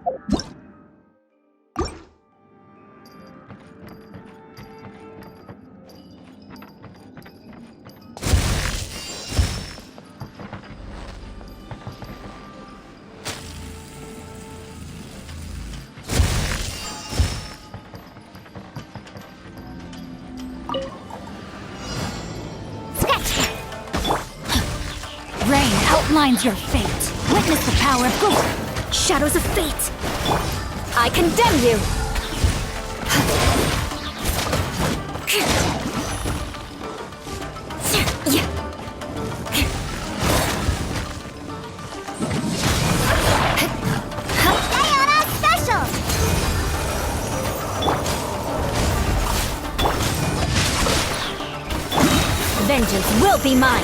Rain outlines your fate. Witness the power of God. Shadows of fate. I condemn you. Special! Vengeance will be mine.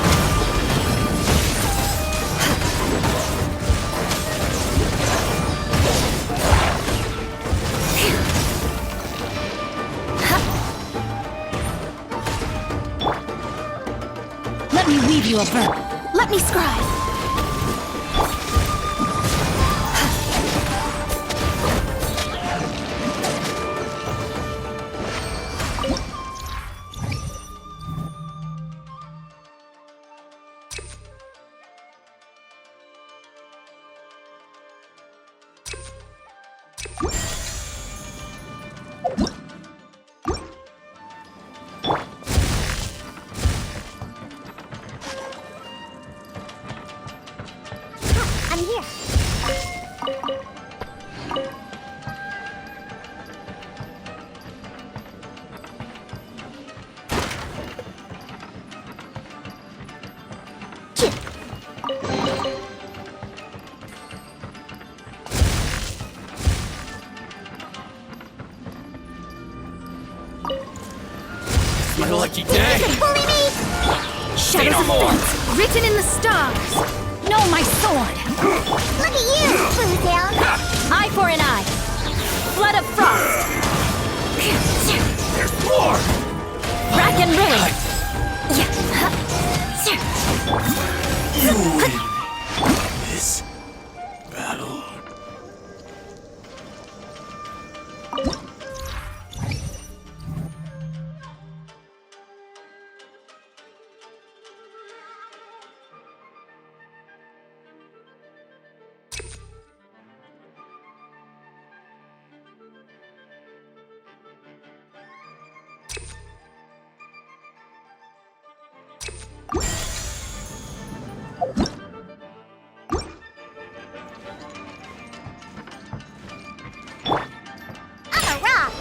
Let me weave you a verb. Let me scribe. I'm here. My lucky day! Bully me! Shadows of fate, written in the stars. Know my sword. Look at you, Bootown! Eye for an eye. Flood of frost. There's more! Rack and ruin. You win this battle. I'm a rock!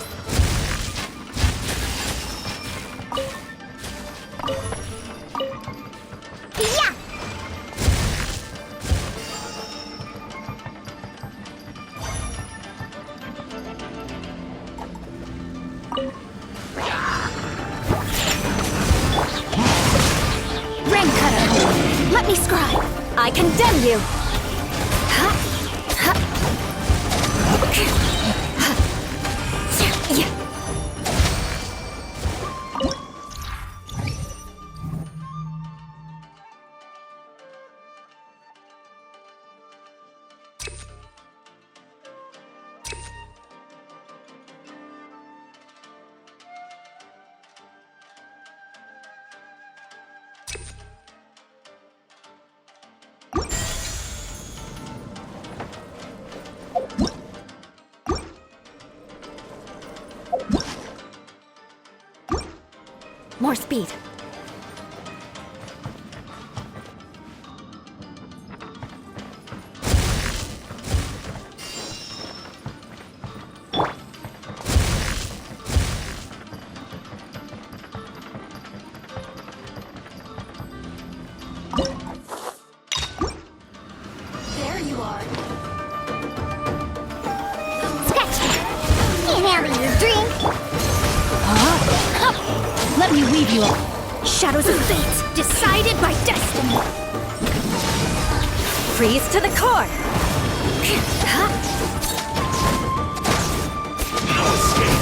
Yeah! Rain cutter. Let me scribe. I condemn you. More speed. There you are. Scratch! Can't have your drink! Let me weave you up. Shadows of fate, decided by destiny. Freeze to the core. No escape!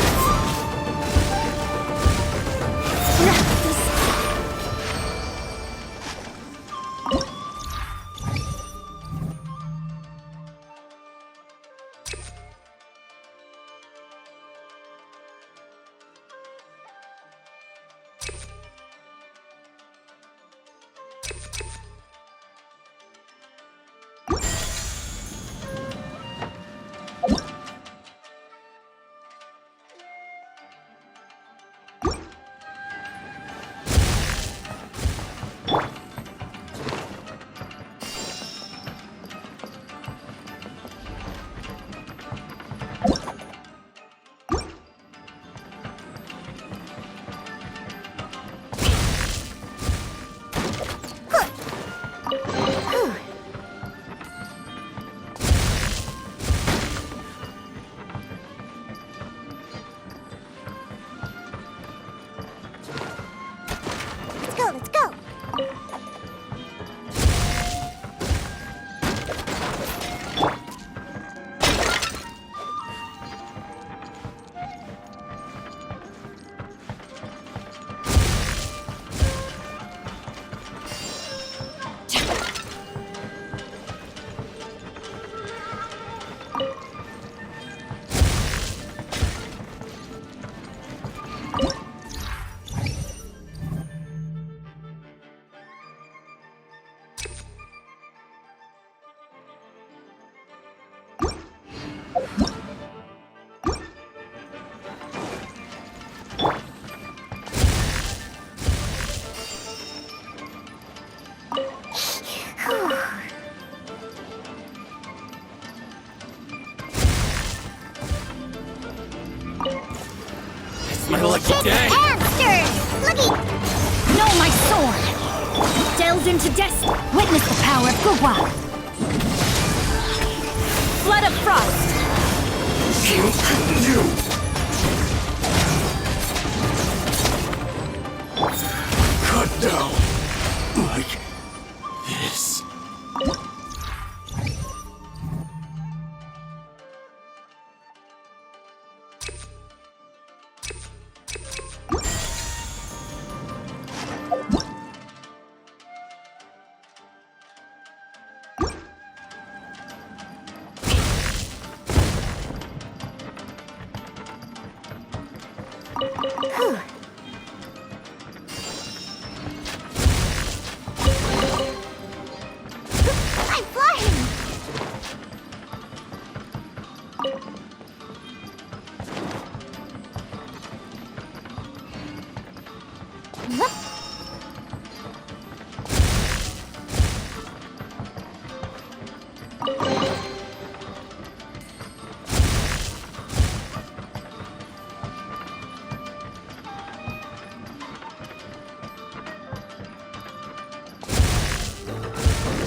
It's my lucky day! Hamsters! Looky! No, my sword! Delved into destiny. Witness the power of Gugwa. Flood of frost. You! Cut down! Like this. I'm flying!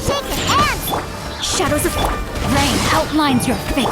Shake your hands! Shadows of rain outlines your fate.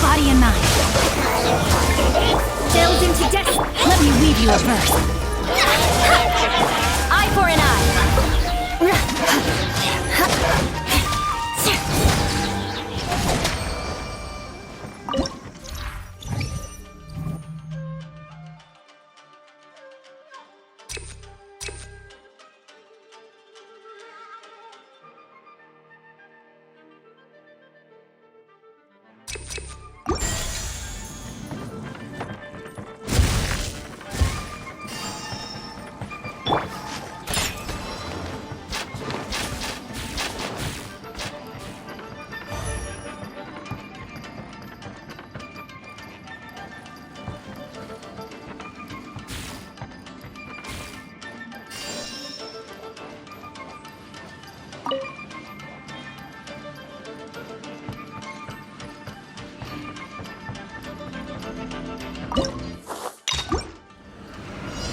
Body and mind. Delved into death. Let me weave you a verse. Eye for an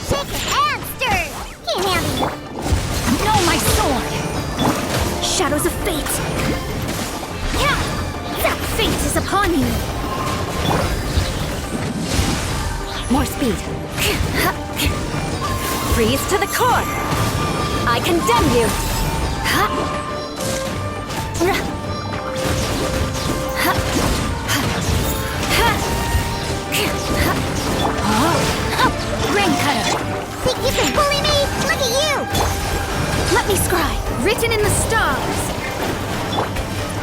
Shake your hamsters! Can't handle you! No, my sword! Shadows of fate! Yeah! That fate is upon you! More speed! Freeze to the core! I condemn you! Ring cutter! Think you can bully me? Look at you! Let me scry, written in the stars.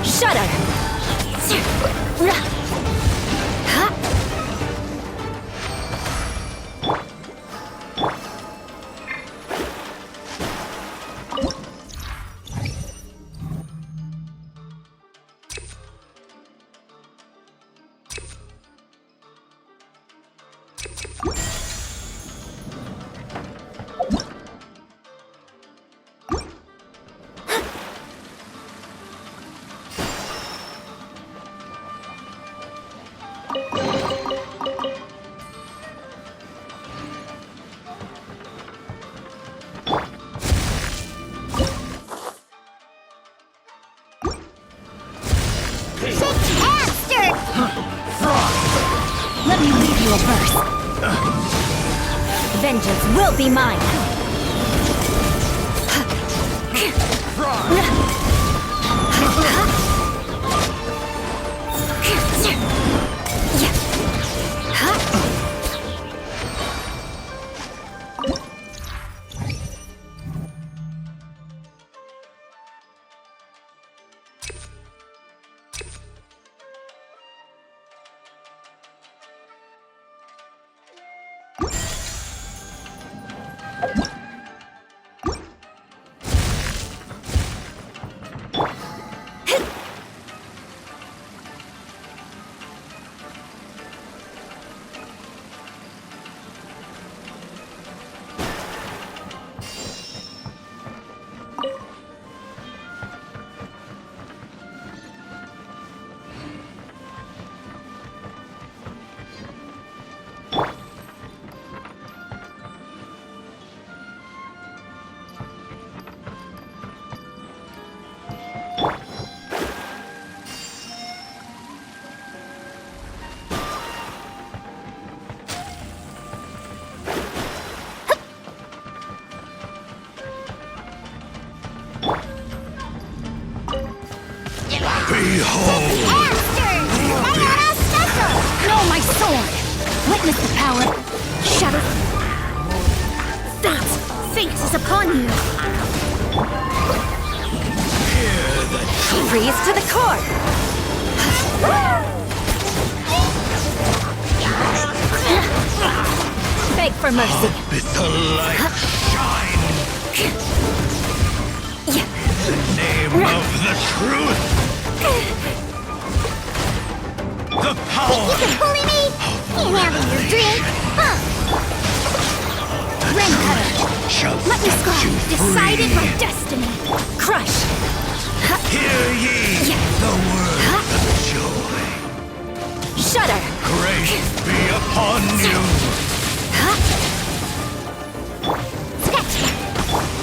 Shudder. will be mine. Know my sword! Witness the power! Shadow... Fate is upon you! Freeze to the core! Beg for mercy! Let the light shine! In the name of the truth! The power! You can bully me? Can't have your drink. Huh? Ren Cutter! Shall Let me set scar! you Decided free. my destiny! Crush! Hear ye the word of joy. Shudder! Grace be upon you.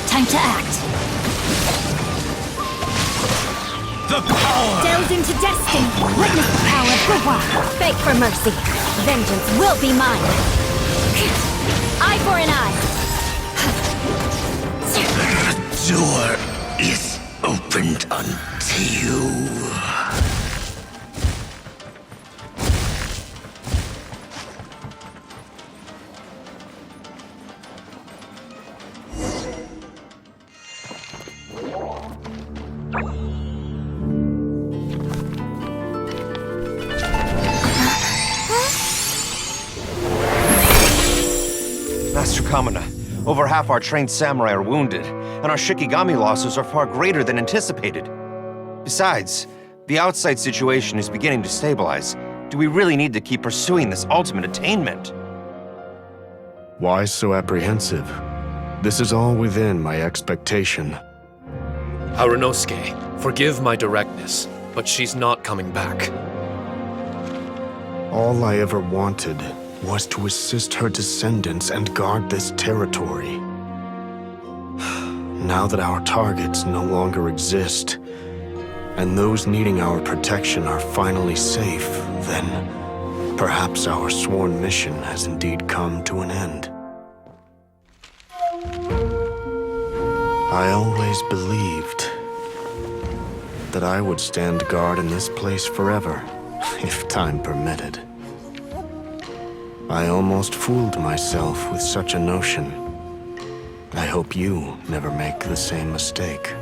Time to act! The power! Delve into destiny! Witness the power of Gua! Beg for mercy! Vengeance will be mine! Eye for an eye! The door is opened unto you. Master Kamina, over half our trained samurai are wounded, and our Shikigami losses are far greater than anticipated. Besides, the outside situation is beginning to stabilize. Do we really need to keep pursuing this ultimate attainment? Why so apprehensive? This is all within my expectation. Harunosuke, forgive my directness, but she's not coming back. All I ever wanted was to assist her descendants and guard this territory. Now that our targets no longer exist, and those needing our protection are finally safe, then perhaps our sworn mission has indeed come to an end. I always believed that I would stand guard in this place forever, if time permitted. I almost fooled myself with such a notion. I hope you never make the same mistake.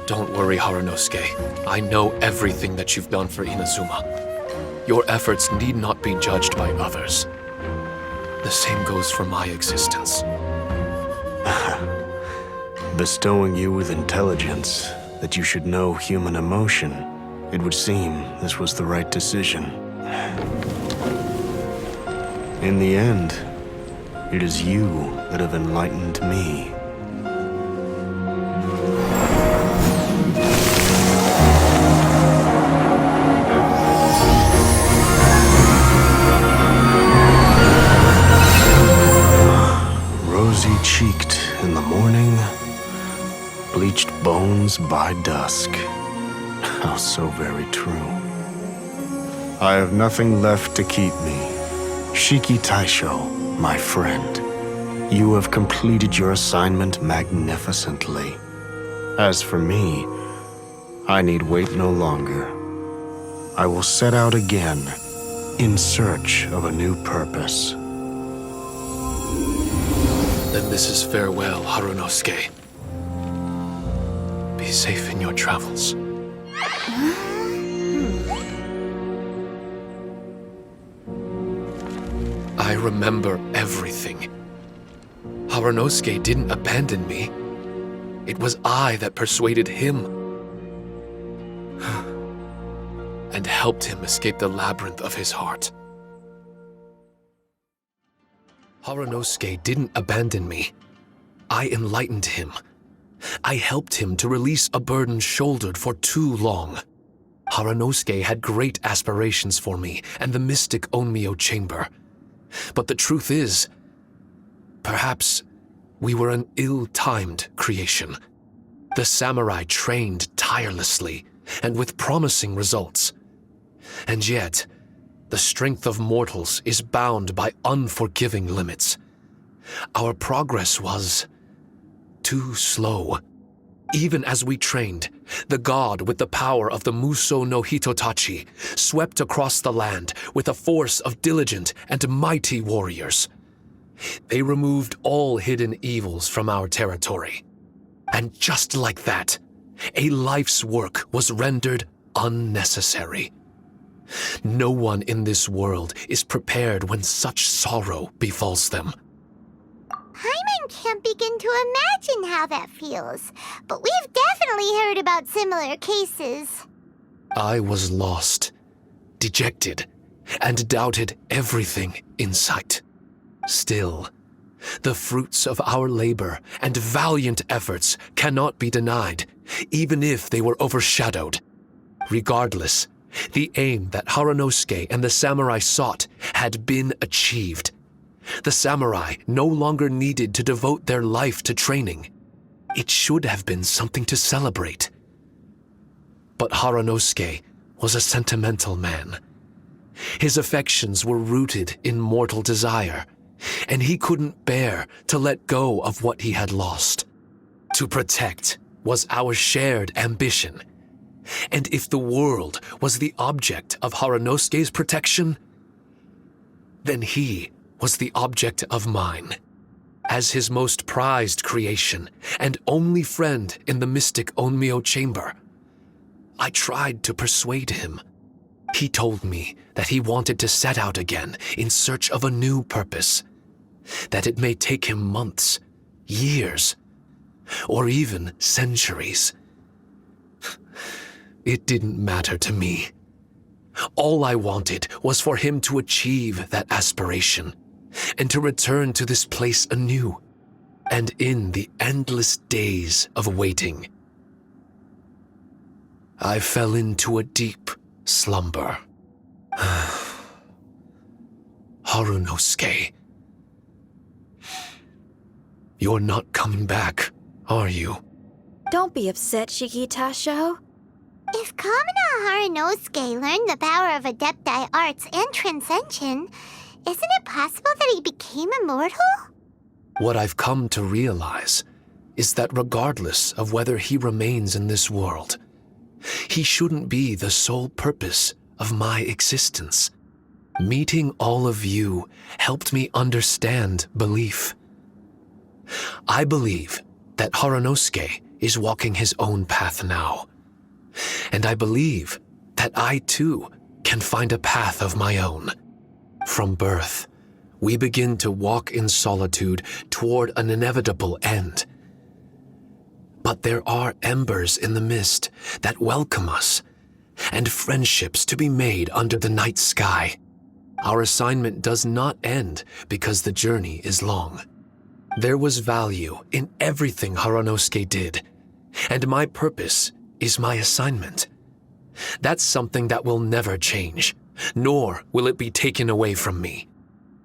Don't worry, Harunosuke. I know everything that you've done for Inazuma. Your efforts need not be judged by others. The same goes for my existence. Bestowing you with intelligence, that you should know human emotion, it would seem this was the right decision. In the end, it is you that have enlightened me. Rosy-cheeked in the morning, bleached bones by dusk. How so very true. I have nothing left to keep me. Shiki Taishou, my friend. You have completed your assignment magnificently. As for me, I need wait no longer. I will set out again in search of a new purpose. Then this is farewell, Harunosuke. Be safe in your travels. I remember everything. Harunosuke didn't abandon me. It was I that persuaded him and helped him escape the labyrinth of his heart. Harunosuke didn't abandon me. I enlightened him. I helped him to release a burden shouldered for too long. Harunosuke had great aspirations for me and the mystic Onmyo chamber. But the truth is, perhaps we were an ill-timed creation. The samurai trained tirelessly and with promising results. And yet, the strength of mortals is bound by unforgiving limits. Our progress was too slow. Even as we trained, the god with the power of the Muso no Hitotachi swept across the land with a force of diligent and mighty warriors. They removed all hidden evils from our territory. And just like that, a life's work was rendered unnecessary. No one in this world is prepared when such sorrow befalls them. Paimon can't begin to imagine how that feels, but we've definitely heard about similar cases. I was lost, dejected, and doubted everything in sight. Still, the fruits of our labor and valiant efforts cannot be denied, even if they were overshadowed. Regardless, the aim that Harunosuke and the samurai sought had been achieved. The samurai no longer needed to devote their life to training. It should have been something to celebrate. But Harunosuke was a sentimental man. His affections were rooted in mortal desire, and he couldn't bear to let go of what he had lost. To protect was our shared ambition. And if the world was the object of Harunosuke's protection, then he was the object of mine. As his most prized creation and only friend in the mystic Onmyo chamber, I tried to persuade him. He told me that he wanted to set out again in search of a new purpose, that it may take him months, years, or even centuries. It didn't matter to me. All I wanted was for him to achieve that aspiration and to return to this place anew, and in the endless days of waiting, I fell into a deep slumber. Harunosuke, you're not coming back, are you? Don't be upset, Shiki Taishou. If Kamina Harunosuke learned the power of Adepti arts and Transcension, isn't it possible that he became immortal? What I've come to realize is that regardless of whether he remains in this world, he shouldn't be the sole purpose of my existence. Meeting all of you helped me understand belief. I believe that Harunosuke is walking his own path now. And I believe that I too can find a path of my own. From birth, we begin to walk in solitude toward an inevitable end. But there are embers in the mist that welcome us, and friendships to be made under the night sky. Our assignment does not end because the journey is long. There was value in everything Harunosuke did, and my purpose is my assignment. That's something that will never change, nor will it be taken away from me.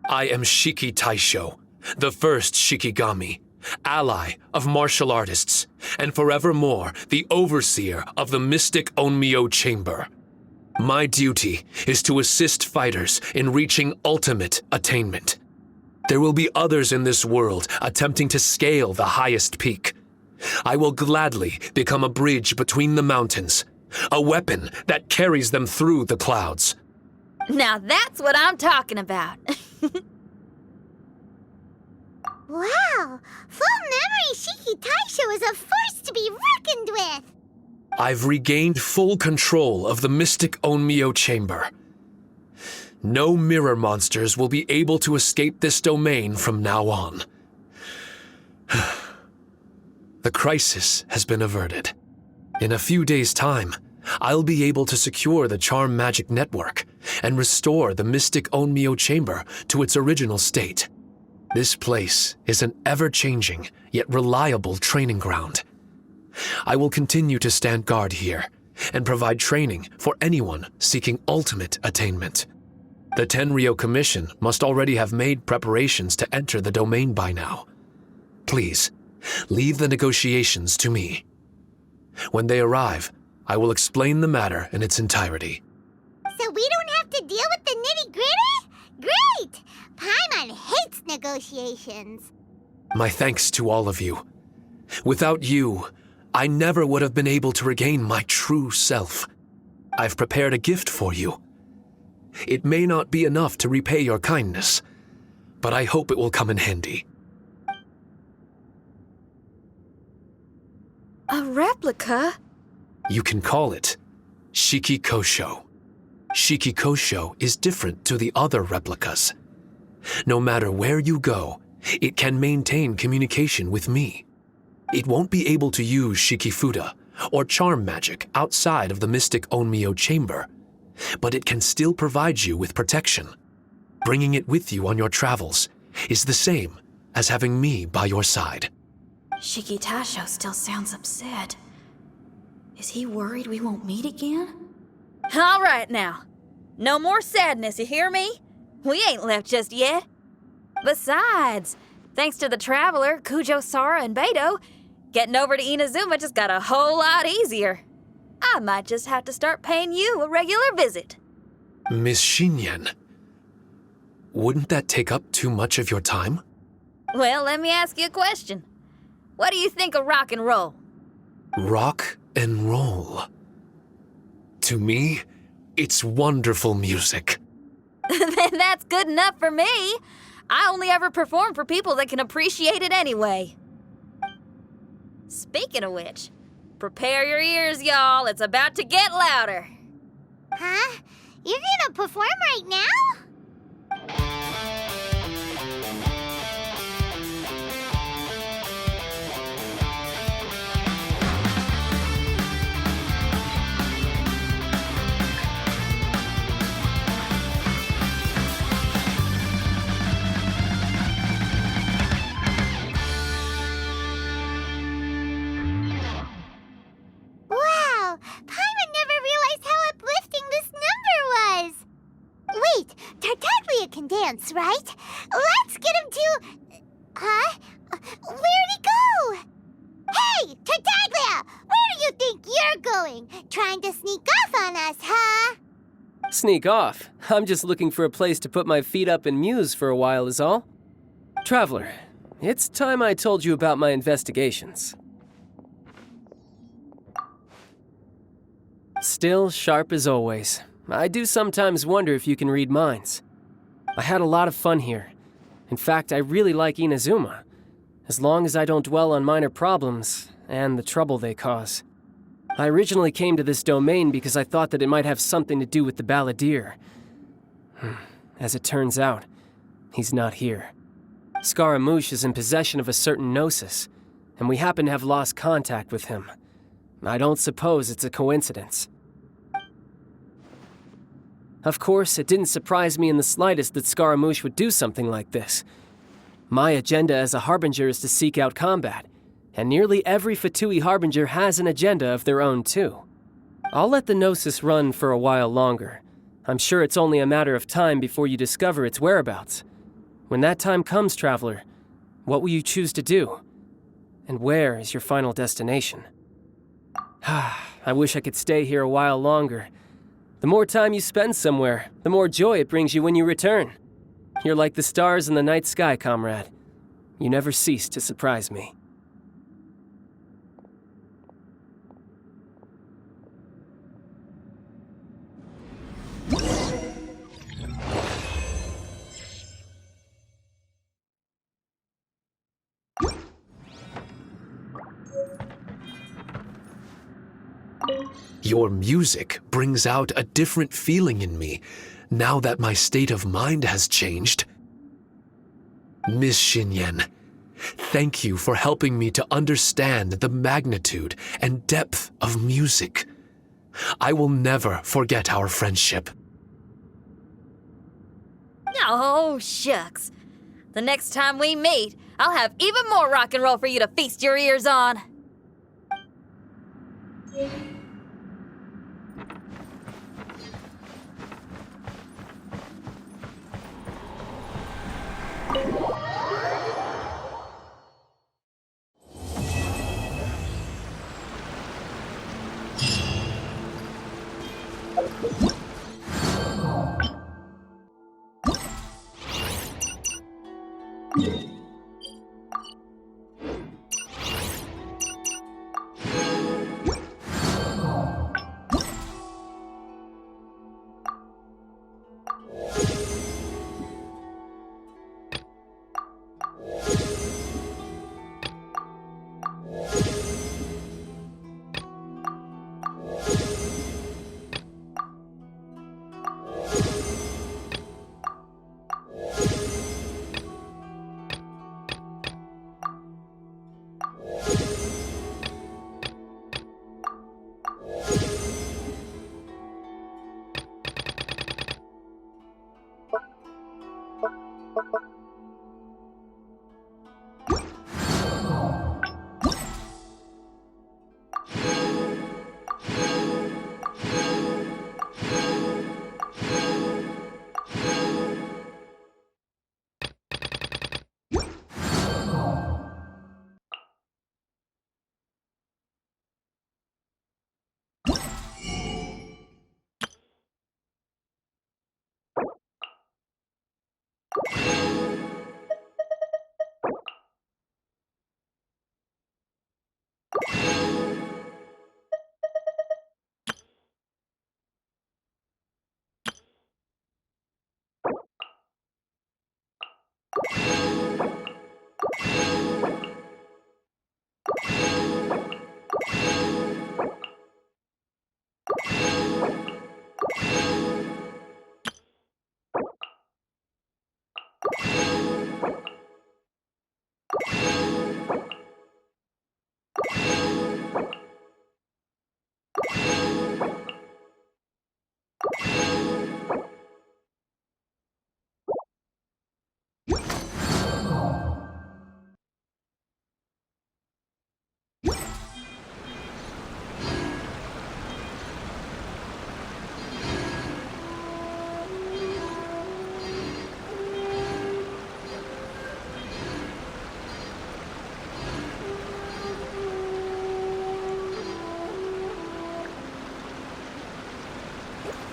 I am Shiki Taishou, the first Shikigami, ally of martial artists, and forevermore the overseer of the mystic Onmyo chamber. My duty is to assist fighters in reaching ultimate attainment. There will be others in this world attempting to scale the highest peak. I will gladly become a bridge between the mountains, a weapon that carries them through the clouds. Now that's what I'm talking about. Wow! Full memory Shiki Taishou is a force to be reckoned with! I've regained full control of the Mystic Onmyo Chamber. No mirror monsters will be able to escape this domain from now on. The crisis has been averted. In a few days' time, I'll be able to secure the Charm Magic Network and restore the Mystic Onmyo Chamber to its original state. This place is an ever-changing, yet reliable training ground. I will continue to stand guard here and provide training for anyone seeking ultimate attainment. The Tenryou Commission must already have made preparations to enter the domain by now. Please, leave the negotiations to me. When they arrive, I will explain the matter in its entirety. So we don't have to deal with the nitty-gritty? Great! Paimon hates negotiations. My thanks to all of you. Without you, I never would have been able to regain my true self. I've prepared a gift for you. It may not be enough to repay your kindness, but I hope it will come in handy. A replica? You can call it Shiki Taishou. Shiki Taishou is different to the other replicas. No matter where you go, it can maintain communication with me. It won't be able to use Shikifuda or charm magic outside of the Mystic Onmyo Chamber, but it can still provide you with protection. Bringing it with you on your travels is the same as having me by your side. Shiki Taishou still sounds upset. Is he worried we won't meet again? All right now. No more sadness, you hear me? We ain't left just yet. Besides, thanks to the Traveler, Kujo, Sara, and Beidou, getting over to Inazuma just got a whole lot easier. I might just have to start paying you a regular visit. Miss Xinyan, wouldn't that take up too much of your time? Well, let me ask you a question. What do you think of rock and roll? Rock and roll. To me, it's wonderful music. Then that's good enough for me. I only ever perform for people that can appreciate it anyway. Speaking of which, prepare your ears, y'all. It's about to get louder. Huh? You're gonna perform right now? Wow! Paimon never realized how uplifting this number was! Wait, Tartaglia can dance, right? Let's get him to... Huh? Where'd he go? Hey, Tartaglia! Where do you think you're going? Trying to sneak off on us, huh? Sneak off? I'm just looking for a place to put my feet up and muse for a while is all. Traveler, it's time I told you about my investigations. Still sharp as always. I do sometimes wonder if you can read minds. I had a lot of fun here. In fact, I really like Inazuma, as long as I don't dwell on minor problems and the trouble they cause. I originally came to this domain because I thought that it might have something to do with the balladeer. As it turns out, he's not here. Scaramouche is in possession of a certain gnosis, and we happen to have lost contact with him. I don't suppose it's a coincidence. Of course, it didn't surprise me in the slightest that Scaramouche would do something like this. My agenda as a Harbinger is to seek out combat, and nearly every Fatui Harbinger has an agenda of their own too. I'll let the Gnosis run for a while longer. I'm sure it's only a matter of time before you discover its whereabouts. When that time comes, Traveler, what will you choose to do? And where is your final destination? I wish I could stay here a while longer. The more time you spend somewhere, the more joy it brings you when you return. You're like the stars in the night sky, comrade. You never cease to surprise me. Your music brings out a different feeling in me now that my state of mind has changed. Miss Xinyan, thank you for helping me to understand the magnitude and depth of music. I will never forget our friendship. Oh, shucks. The next time we meet, I'll have even more rock and roll for you to feast your ears on.